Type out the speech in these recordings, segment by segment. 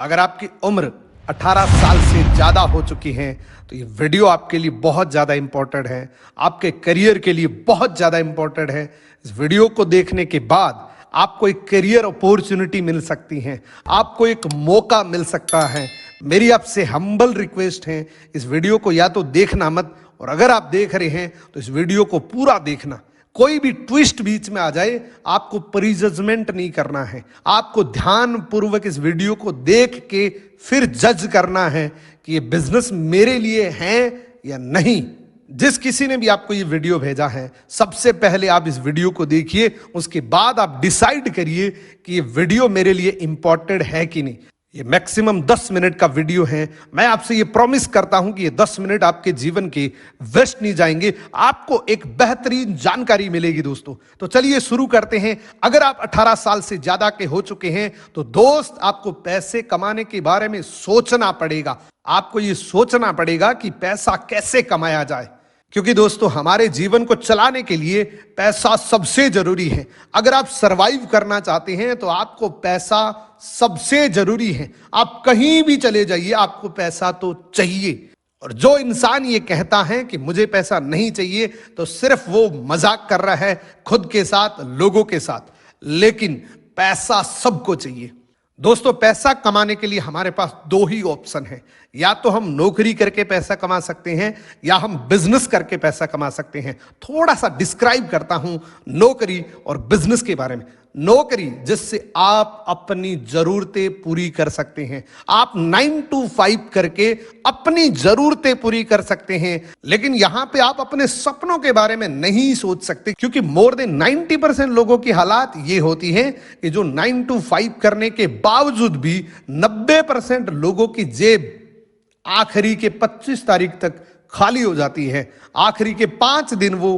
अगर आपकी उम्र 18 साल से ज़्यादा हो चुकी है तो ये वीडियो आपके लिए बहुत ज़्यादा इंपॉर्टेंट है, आपके करियर के लिए बहुत ज़्यादा इंपॉर्टेंट है। इस वीडियो को देखने के बाद आपको एक करियर अपॉर्चुनिटी मिल सकती है, आपको एक मौका मिल सकता है। मेरी आपसे हम्बल रिक्वेस्ट है, इस वीडियो को या तो देखना मत, और अगर आप देख रहे हैं तो इस वीडियो को पूरा देखना। कोई भी ट्विस्ट बीच में आ जाए आपको प्रीजजमेंट नहीं करना है, आपको ध्यान पूर्वक इस वीडियो को देख के फिर जज करना है कि ये बिजनेस मेरे लिए है या नहीं। जिस किसी ने भी आपको ये वीडियो भेजा है, सबसे पहले आप इस वीडियो को देखिए, उसके बाद आप डिसाइड करिए कि ये वीडियो मेरे लिए इंपॉर्टेंट है कि नहीं। ये मैक्सिमम 10 मिनट का वीडियो है। मैं आपसे ये प्रॉमिस करता हूं कि ये 10 मिनट आपके जीवन के वेस्ट नहीं जाएंगे, आपको एक बेहतरीन जानकारी मिलेगी दोस्तों। तो चलिए शुरू करते हैं। अगर आप 18 साल से ज्यादा के हो चुके हैं तो दोस्त, आपको पैसे कमाने के बारे में सोचना पड़ेगा। आपको ये सोचना पड़ेगा कि पैसा कैसे कमाया जाए, क्योंकि दोस्तों हमारे जीवन को चलाने के लिए पैसा सबसे जरूरी है। अगर आप सरवाइव करना चाहते हैं तो आपको पैसा सबसे जरूरी है। आप कहीं भी चले जाइए, आपको पैसा तो चाहिए। और जो इंसान ये कहता है कि मुझे पैसा नहीं चाहिए, तो सिर्फ वो मजाक कर रहा है खुद के साथ, लोगों के साथ। लेकिन पैसा सबको चाहिए दोस्तों। पैसा कमाने के लिए हमारे पास दो ही ऑप्शन है, या तो हम नौकरी करके पैसा कमा सकते हैं या हम बिजनेस करके पैसा कमा सकते हैं। थोड़ा सा डिस्क्राइब करता हूं नौकरी और बिजनेस के बारे में। नौकरी, जिससे आप अपनी जरूरतें पूरी कर सकते हैं। आप 9 to 5 करके अपनी जरूरतें पूरी कर सकते हैं, लेकिन यहां पे आप अपने सपनों के बारे में नहीं सोच सकते, क्योंकि मोर देन 90% लोगों की हालात ये होती है कि जो 9 to 5 करने के बावजूद भी 90% लोगों की जेब आखिरी के 25 तारीख तक खाली हो जाती है। आखिरी के 5 दिन वो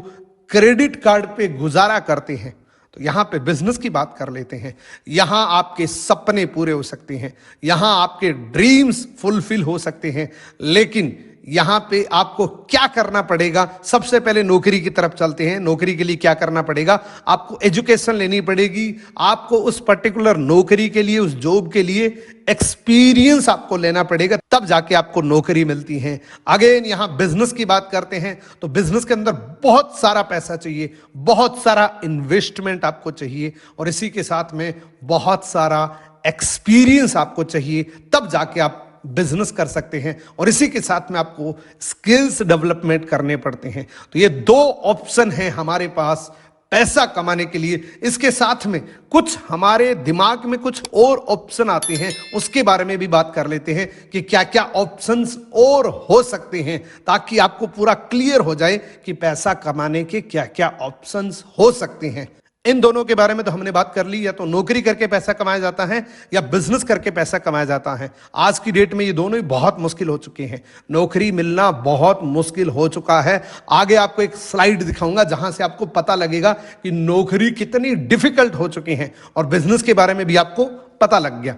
क्रेडिट कार्ड पे गुजारा करते हैं। तो यहां पे बिजनेस की बात कर लेते हैं। यहां आपके सपने पूरे हो सकते हैं, यहां आपके ड्रीम्स फुलफिल हो सकते हैं। लेकिन यहां पे आपको क्या करना पड़ेगा? सबसे पहले नौकरी की तरफ चलते हैं। नौकरी के लिए क्या करना पड़ेगा? आपको एजुकेशन लेनी पड़ेगी। आपको उस पर्टिकुलर नौकरी के लिए, उस जॉब के लिए एक्सपीरियंस आपको लेना पड़ेगा, तब जाके आपको नौकरी मिलती है। अगेन यहां बिजनेस की बात करते हैं तो बिजनेस के अंदर बहुत सारा पैसा चाहिए, बहुत सारा इन्वेस्टमेंट आपको चाहिए, और इसी के साथ में बहुत सारा एक्सपीरियंस आपको चाहिए, तब जाके आप बिजनेस कर सकते हैं। और इसी के साथ में आपको स्किल्स डेवलपमेंट करने पड़ते हैं। तो ये दो ऑप्शन हैं हमारे पास पैसा कमाने के लिए। इसके साथ में कुछ हमारे दिमाग में कुछ और ऑप्शन आते हैं, उसके बारे में भी बात कर लेते हैं कि क्या क्या ऑप्शंस और हो सकते हैं, ताकि आपको पूरा क्लियर हो जाए कि पैसा कमाने के क्या क्या ऑप्शंस हो सकते हैं। इन दोनों के बारे में तो हमने बात कर ली, या तो नौकरी करके पैसा कमाया जाता है या बिजनेस करके पैसा कमाया जाता है। आज की डेट में ये दोनों ही बहुत मुश्किल हो चुके हैं। नौकरी मिलना बहुत मुश्किल हो चुका है। आगे आपको एक स्लाइड दिखाऊंगा जहां से आपको पता लगेगा कि नौकरी कितनी डिफिकल्ट हो चुकी है, और बिजनेस के बारे में भी आपको पता लग गया।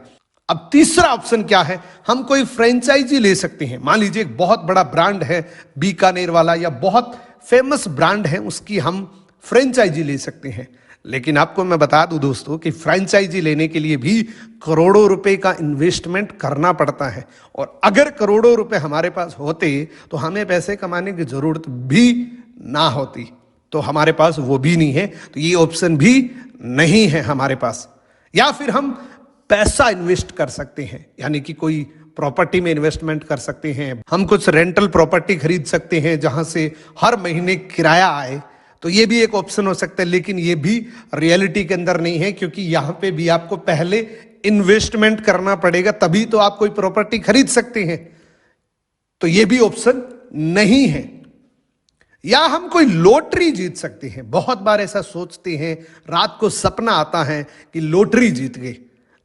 अब तीसरा ऑप्शन क्या है? हम कोई फ्रेंचाइजी ले सकते हैं। मान लीजिए एक बहुत बड़ा ब्रांड है, बीकानेर वाला, या बहुत फेमस ब्रांड है, उसकी हम फ्रेंचाइजी ले सकते हैं। लेकिन आपको मैं बता दूं दोस्तों कि फ्रेंचाइजी लेने के लिए भी करोड़ों रुपए का इन्वेस्टमेंट करना पड़ता है, और अगर करोड़ों रुपए हमारे पास होते तो हमें पैसे कमाने की जरूरत भी ना होती। तो हमारे पास वो भी नहीं है, तो ये ऑप्शन भी नहीं है हमारे पास। या फिर हम पैसा इन्वेस्ट कर सकते हैं, यानी कि कोई प्रॉपर्टी में इन्वेस्टमेंट कर सकते हैं। हम कुछ रेंटल प्रॉपर्टी खरीद सकते हैं जहां से हर महीने किराया आए, तो ये भी एक ऑप्शन हो सकता है। लेकिन ये भी रियलिटी के अंदर नहीं है, क्योंकि यहां पे भी आपको पहले इन्वेस्टमेंट करना पड़ेगा, तभी तो आप कोई प्रॉपर्टी खरीद सकते हैं। तो ये भी ऑप्शन नहीं है। या हम कोई लॉटरी जीत सकते हैं। बहुत बार ऐसा सोचते हैं, रात को सपना आता है कि लॉटरी जीत गए,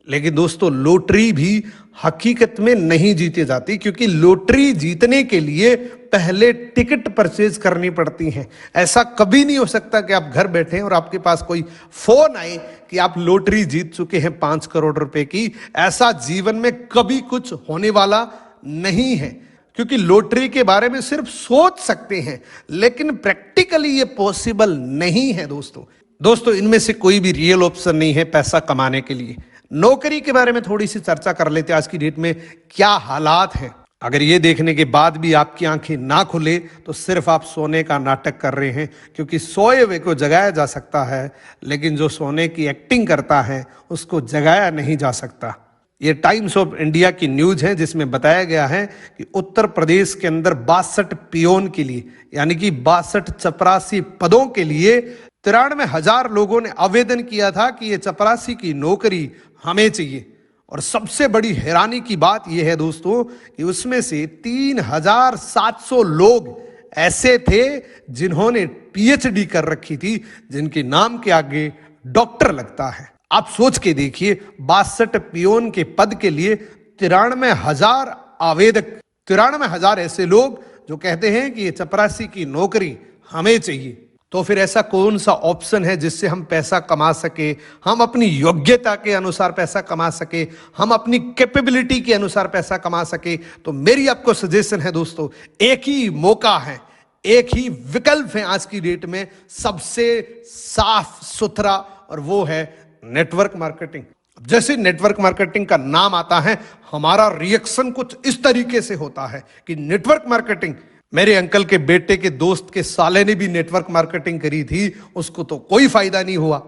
लेकिन दोस्तों लॉटरी भी हकीकत में नहीं जीती जाती, क्योंकि लॉटरी जीतने के लिए पहले टिकट परचेज करनी पड़ती है। ऐसा कभी नहीं हो सकता कि आप घर बैठे और आपके पास कोई फोन आए कि आप लॉटरी जीत चुके हैं 5 करोड़ रुपए की। ऐसा जीवन में कभी कुछ होने वाला नहीं है, क्योंकि लॉटरी के बारे में सिर्फ सोच सकते हैं, लेकिन प्रैक्टिकली ये पॉसिबल नहीं है दोस्तों। इनमें से कोई भी रियल ऑप्शन नहीं है पैसा कमाने के लिए। नौकरी के बारे में थोड़ी सी चर्चा कर लेते हैं। आज की डेट में क्या हालात हैं। अगर ये देखने के बाद भी आपकी आंखें ना खुले तो सिर्फ आप सोने का नाटक कर रहे हैं, क्योंकि सोए हुए को जगाया जा सकता है लेकिन जो सोने की एक्टिंग करता है उसको जगाया नहीं जा सकता। ये टाइम्स ऑफ इंडिया की न्यूज है जिसमें बताया गया है कि उत्तर प्रदेश के अंदर 62 पियोन के लिए, यानी कि 62 चपरासी पदों के लिए 93,000 लोगों ने आवेदन किया था कि ये चपरासी की नौकरी हमें चाहिए। और सबसे बड़ी हैरानी की बात यह है दोस्तों कि उसमें से 3,700 लोग ऐसे थे जिन्होंने पीएचडी कर रखी थी, जिनके नाम के आगे डॉक्टर लगता है। आप सोच के देखिए, 62 पियोन के पद के लिए 93,000 आवेदक, 93,000 ऐसे लोग जो कहते हैं कि ये चपरासी की नौकरी हमें चाहिए। तो फिर ऐसा कौन सा ऑप्शन है जिससे हम पैसा कमा सके, हम अपनी योग्यता के अनुसार पैसा कमा सके, हम अपनी कैपेबिलिटी के अनुसार पैसा कमा सके? तो मेरी आपको सजेशन है दोस्तों, एक ही मौका है, एक ही विकल्प है आज की डेट में सबसे साफ सुथरा, और वो है नेटवर्क मार्केटिंग। जैसे नेटवर्क मार्केटिंग का नाम आता है, हमारा रिएक्शन कुछ इस तरीके से होता है कि नेटवर्क मार्केटिंग, मेरे अंकल के बेटे के दोस्त के साले ने भी नेटवर्क मार्केटिंग करी थी, उसको तो कोई फायदा नहीं हुआ।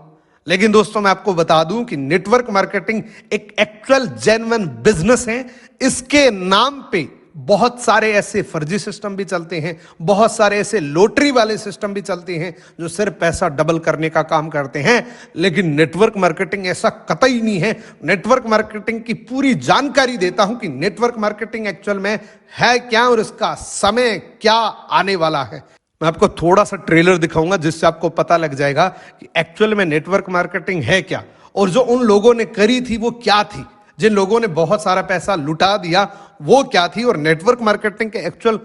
लेकिन दोस्तों मैं आपको बता दूं कि नेटवर्क मार्केटिंग एक एक्चुअल जेन्युइन बिजनेस है। इसके नाम पे बहुत सारे ऐसे फर्जी सिस्टम भी चलते हैं, बहुत सारे ऐसे लॉटरी वाले सिस्टम भी चलते हैं जो सिर्फ पैसा डबल करने का काम करते हैं। लेकिन नेटवर्क मार्केटिंग ऐसा कतई नहीं है। नेटवर्क मार्केटिंग की पूरी जानकारी देता हूं कि नेटवर्क मार्केटिंग एक्चुअल में है क्या और इसका समय क्या आने वाला है। मैं आपको थोड़ा सा ट्रेलर दिखाऊंगा जिससे आपको पता लग जाएगा कि एक्चुअल में नेटवर्क मार्केटिंग है क्या, और जो उन लोगों ने करी थी वो क्या थी, जिन लोगों ने बहुत सारा पैसा लुटा दिया वो क्या थी, और नेटवर्क मार्केटिंग के एक्चुअल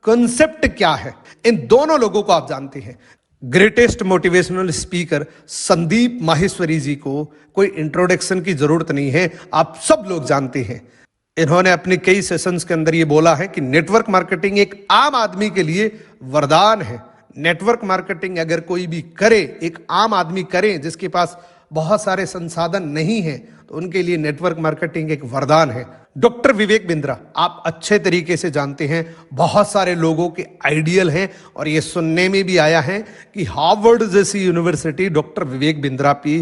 कॉन्सेप्ट क्या है। इन दोनों लोगों को आप जानते हैं। Greatest motivational speaker Sandeep Maheshwari ji को कोई इंट्रोडक्शन की जरूरत नहीं है, आप सब लोग जानते हैं। इन्होंने अपने कई सेशंस के अंदर ये बोला है कि नेटवर्क मार्केटिंग एक आम आदमी के लिए वरदान है। नेटवर्क मार्केटिंग अगर कोई भी करे, एक आम आदमी करे जिसके पास बहुत सारे संसाधन नहीं है, तो उनके लिए नेटवर्क मार्केटिंग एक वरदान है। डॉक्टर विवेक बिंद्रा आप अच्छे तरीके से जानते हैं, बहुत सारे लोगों के आइडियल हैं, और ये सुनने में भी आया है कि हार्वर्ड जैसी यूनिवर्सिटी डॉक्टर विवेक बिंद्रा की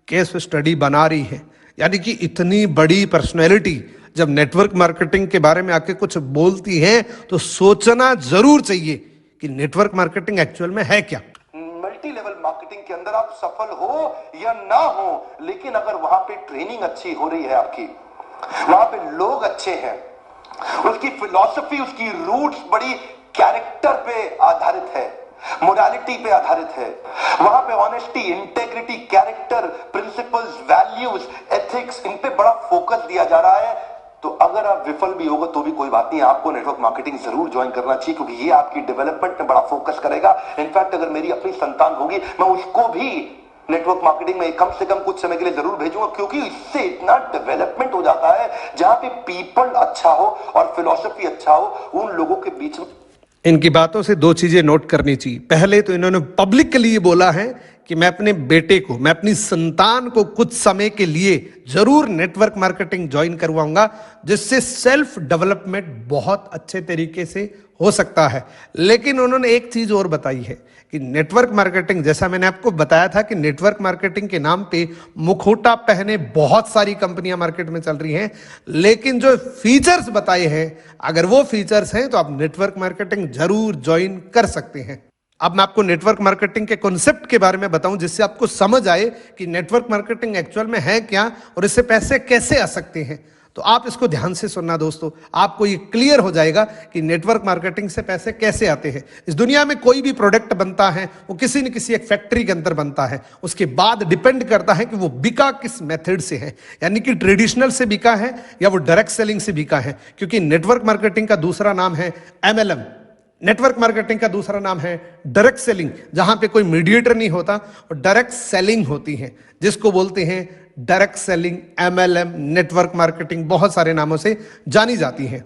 केस स्टडी बना रही है। यानी कि इतनी बड़ी पर्सनैलिटी जब नेटवर्क मार्केटिंग के बारे में आके कुछ बोलती है तो सोचना जरूर चाहिए कि नेटवर्क मार्केटिंग एक्चुअल में है क्या। मल्टी लेवल मार्केटिंग के अंदर आप सफल हो या ना हो, लेकिन अगर वहां पे ट्रेनिंग अच्छी हो रही है, आपकी वहां पे लोग अच्छे हैं, उसकी फिलॉसफी, उसकी रूट्स बड़ी कैरेक्टर पे आधारित है, मोरालिटी पे आधारित है, वहां पे honesty, integrity, character, principles, values, ethics, इन पे बड़ा फोकस दिया जा रहा है, तो अगर आप विफल भी होगा तो भी कोई बात नहीं, आपको नेटवर्क मार्केटिंग जरूर ज्वाइन करना चाहिए, क्योंकि ये आपकी डेवलपमेंट में बड़ा फोकस करेगा। इनफैक्ट अगर मेरी अपनी संतान होगी, मैं उसको भी नेटवर्क मार्केटिंग में कम से कम कुछ समय के लिए जरूर भेजूंगा, क्योंकि इससे इतना डेवलपमेंट हो जाता है जहां पे पीपल अच्छा हो और फिलॉसफी अच्छा हो, उन लोगों के बीच में। इनकी बातों से दो चीजें नोट करनी चाहिए। पहले तो इन्होंने पब्लिकली बोला है कि मैं अपने बेटे को, मैं अपनी संतान को कुछ समय के लिए जरूर नेटवर्क मार्केटिंग ज्वाइन करवाऊंगा, जिससे सेल्फ डेवलपमेंट बहुत अच्छे तरीके से हो सकता है। लेकिन उन्होंने एक चीज और बताई है कि नेटवर्क मार्केटिंग, जैसा मैंने आपको बताया था कि नेटवर्क मार्केटिंग के नाम पे मुखौटा पहने बहुत सारी कंपनियां मार्केट में चल रही हैं, लेकिन जो फीचर्स बताए हैं, अगर वो फीचर्स हैं तो आप नेटवर्क मार्केटिंग जरूर ज्वाइन कर सकते हैं। अब मैं आपको नेटवर्क मार्केटिंग के कॉन्सेप्ट के बारे में बताऊं जिससे आपको समझ आए कि नेटवर्क मार्केटिंग एक्चुअल में है क्या और इससे पैसे कैसे आ सकते हैं। तो आप इसको ध्यान से सुनना दोस्तों, आपको ये क्लियर हो जाएगा कि नेटवर्क मार्केटिंग से पैसे कैसे आते हैं। इस दुनिया में कोई भी प्रोडक्ट बनता है वो किसी न किसी एक फैक्ट्री के अंदर बनता है, उसके बाद डिपेंड करता है कि वो बिका किस मेथड से है, यानी कि ट्रेडिशनल से बिका है या वो डायरेक्ट सेलिंग से बिका है। क्योंकि नेटवर्क मार्केटिंग का दूसरा नाम है MLM, नेटवर्क मार्केटिंग का दूसरा नाम है डायरेक्ट सेलिंग, जहां पे कोई मीडिएटर नहीं होता और डायरेक्ट सेलिंग होती है, जिसको बोलते हैं direct selling, MLM, network marketing, बहुत सारे नामों से जानी जाती है।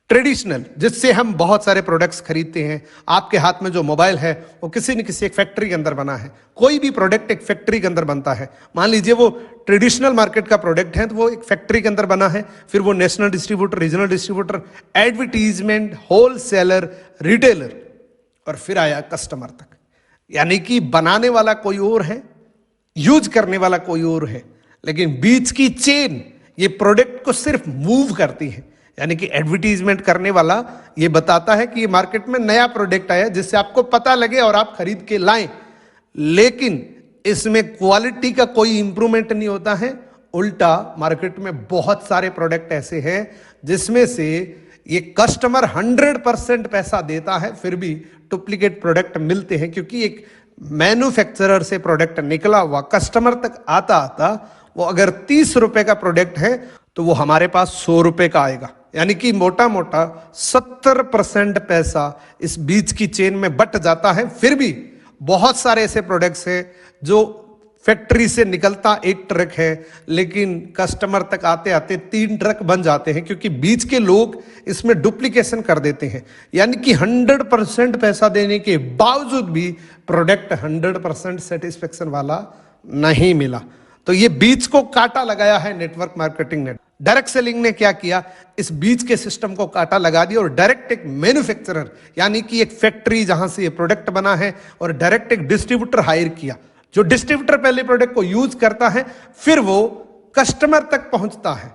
ट्रेडिशनल, जिससे हम बहुत सारे प्रोडक्ट्स खरीदते हैं। आपके हाथ में जो मोबाइल है वो किसी न किसी एक फैक्ट्री के अंदर बना है। कोई भी प्रोडक्ट एक फैक्ट्री के अंदर बनता है। मान लीजिए वो ट्रेडिशनल मार्केट का प्रोडक्ट है तो वो एक फैक्ट्री के अंदर बना है, फिर वो national distributor, regional distributor, advertisement, wholesaler, retailer, और फिर आया कस्टमर तक। यानी कि बनाने वाला कोई और है, यूज करने वाला कोई और है, लेकिन बीच की चेन ये प्रोडक्ट को सिर्फ मूव करती है। यानी कि एडवर्टीजमेंट करने वाला ये बताता है कि ये मार्केट में नया प्रोडक्ट आया जिससे आपको पता लगे और आप खरीद के लाएं, लेकिन इसमें क्वालिटी का कोई इंप्रूवमेंट नहीं होता है। उल्टा मार्केट में बहुत सारे प्रोडक्ट ऐसे हैं जिसमें से ये कस्टमर 100% पैसा देता है, फिर भी डुप्लीकेट प्रोडक्ट मिलते हैं, क्योंकि एक मैन्युफैक्चरर से प्रोडक्ट निकला हुआ कस्टमर तक आता आता वो अगर 30 रुपए का प्रोडक्ट है तो वो हमारे पास 100 रुपए का आएगा। यानी कि मोटा मोटा 70% पैसा इस बीच की चेन में बट जाता है। फिर भी बहुत सारे ऐसे प्रोडक्ट्स हैं जो फैक्ट्री से निकलता एक ट्रक है, लेकिन कस्टमर तक आते आते 3 ट्रक बन जाते हैं, क्योंकि बीच के लोग इसमें डुप्लीकेशन कर देते हैं। यानी कि 100% पैसा देने के बावजूद भी प्रोडक्ट 100% सेटिस्फेक्शन वाला नहीं मिला। तो ये बीच को काटा लगाया है नेटवर्क मार्केटिंग ने। डायरेक्ट सेलिंग ने क्या किया, इस बीच के सिस्टम को काटा लगा दिया और डायरेक्ट एक मैन्युफैक्चरर, यानी कि एक फैक्ट्री जहां से ये प्रोडक्ट बना है, और डायरेक्ट एक डिस्ट्रीब्यूटर हायर किया। जो डिस्ट्रीब्यूटर पहले प्रोडक्ट को यूज करता है, फिर वो कस्टमर तक पहुंचता है।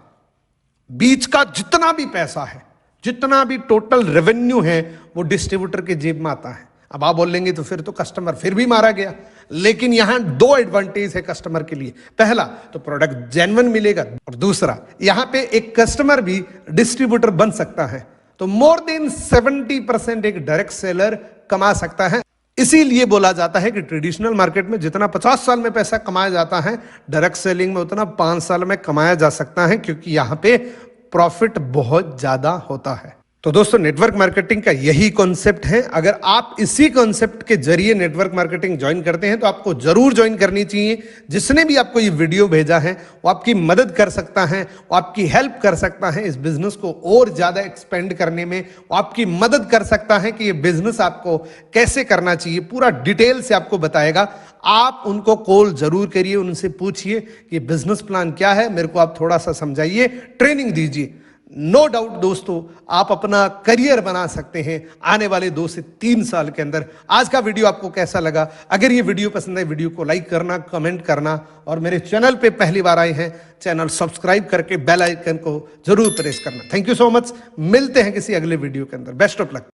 बीच का जितना भी पैसा है, जितना भी टोटल रेवेन्यू है, वो डिस्ट्रीब्यूटर के जेब में आता है। अब आप बोलेंगे तो फिर तो कस्टमर फिर भी मारा गया, लेकिन यहां 2 एडवांटेज है कस्टमर के लिए। पहला तो प्रोडक्ट जेन्युइन मिलेगा, और दूसरा यहां पे एक कस्टमर भी डिस्ट्रीब्यूटर बन सकता है। तो मोर देन 70% एक डायरेक्ट सेलर कमा सकता है। इसीलिए बोला जाता है कि ट्रेडिशनल मार्केट में जितना 50 साल में पैसा कमाया जाता है, डायरेक्ट सेलिंग में उतना 5 साल में कमाया जा सकता है, क्योंकि यहां पे प्रॉफिट बहुत ज्यादा होता है। तो दोस्तों, नेटवर्क मार्केटिंग का यही कॉन्सेप्ट है। अगर आप इसी कॉन्सेप्ट के जरिए नेटवर्क मार्केटिंग ज्वाइन करते हैं तो आपको जरूर ज्वाइन करनी चाहिए। जिसने भी आपको ये वीडियो भेजा है वो आपकी मदद कर सकता है, वो आपकी हेल्प कर सकता है इस बिजनेस को और ज्यादा एक्सपेंड करने में। वो आपकी मदद कर सकता है कि ये बिजनेस आपको कैसे करना चाहिए, पूरा डिटेल से आपको बताएगा। आप उनको कॉल जरूर करिए, उनसे पूछिए कि बिजनेस प्लान क्या है, मेरे को आप थोड़ा सा समझाइए, ट्रेनिंग दीजिए। नो डाउट दोस्तों, आप अपना करियर बना सकते हैं आने वाले 2 से 3 साल के अंदर। आज का वीडियो आपको कैसा लगा? अगर ये वीडियो पसंद है, वीडियो को लाइक करना, कमेंट करना, और मेरे चैनल पे पहली बार आए हैं, चैनल सब्सक्राइब करके बेल आइकन को जरूर प्रेस करना। Thank you so much. मिलते हैं किसी अगले वीडियो के अंदर। Best of luck.